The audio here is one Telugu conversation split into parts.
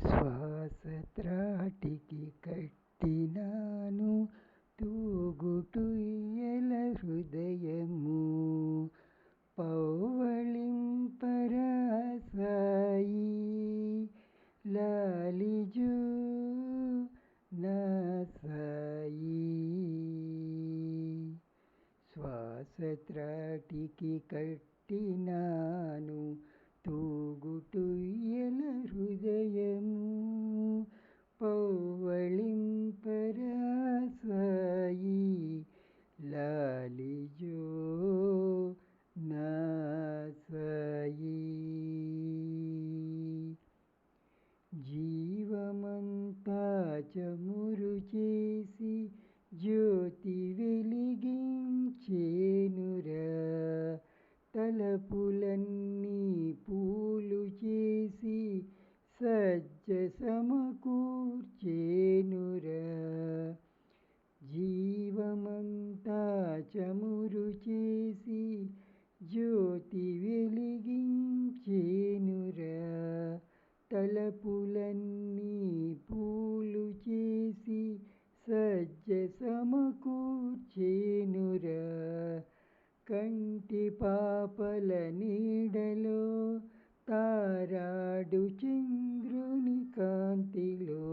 శ్వాస త్రాటికి కట్టినాను తూగుటుయ్యల హృదయము పౌవళింపరాసాయి లాలిజూ నా సాయి. శ్వాస త్రాటికి కట్టినాను తూగుటుయ్యల హృదయము పౌవళింపరాసాయి లాలిజో నా సాయి. జీవమంతా చమురు చేసి జ్యోతి వెలిగించేనురా, తలపులన్నీ పూలు చేసి సజ్జ సమకూర్చేనురా. జీవమంతా చమురు చేసి జ్యోతి వెలిగించేనురా, తలపులన్నీ పూలు చేసి సజ్జ సమకూర్చేనురా. కంటి పాపల నీడలో తారాడు చంద్రుని కాంతిలో,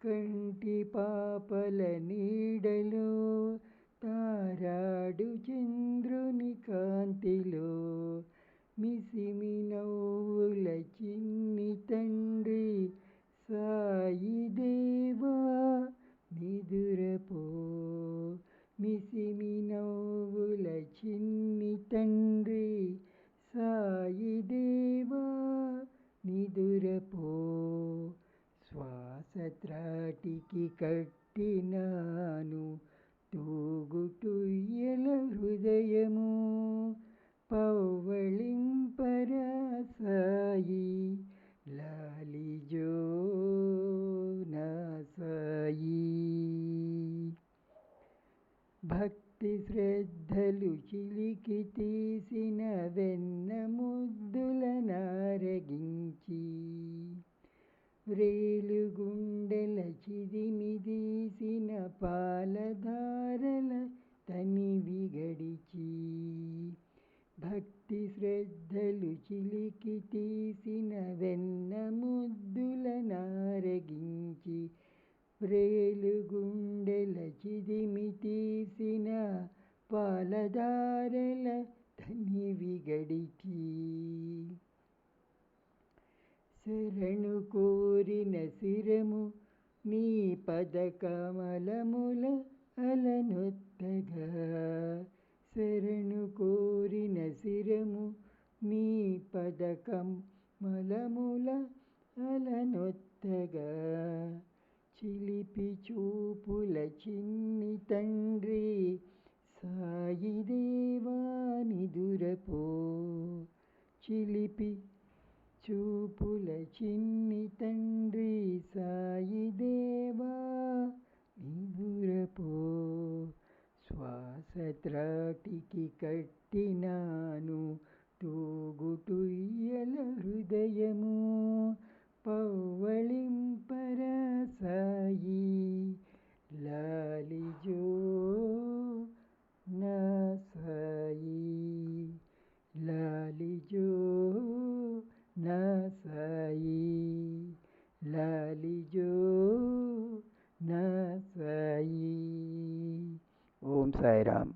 కంటి పాపల నీడలో తారాడు చంద్రుని కాంతిలో, మిసిమి నవ్వుల చిన్ని తండ్రి సాయి దేవా నిదురపో. మిసిమి నవ్వుల చిన్ని తండ్రి సాయి దేవా నిదురపో. శ్వాస త్రాటికి కట్టినాను తూగుటుయ్యల హృదయము పౌవళింపరాసాయి లాలిజో నా సాయి. భక్తి శ్రద్ధలు చిలికి తీసిన వెన్న ముద్దుల నారగించి, రేలుగుండెల చిదిమి తీసిన పాలధారల తనివి గడిచి, భక్తి శ్రద్ధలు చిలికి తీసిన వెన్న ముద్దుల నారగించి, రేలుగుండెల చిదిమి తీసిన పాలధారల తనివి గడిచి, శరణు కోరిన శిరము నీ పద కమలముల అలనొత్తగా, శరణు కోరిన శిరము నీ పద కమలముల అలనొత్తగా, చిలిపి చూపుల చిన్ని తండ్రి సాయి దేవా నిదురపో. చిలిపి చూపుల చిన్ని తండ్రి సాయి దేవా నిదురపో. శ్వాస త్రాటికి కట్టినాను తూగుటుయ్యల హృదయము పౌవళింపరాసాయి లాలిజో నా సాయి. లాలిజో నా సాయి, లాలిజో నా సాయి. ఓం సాయిరామ్.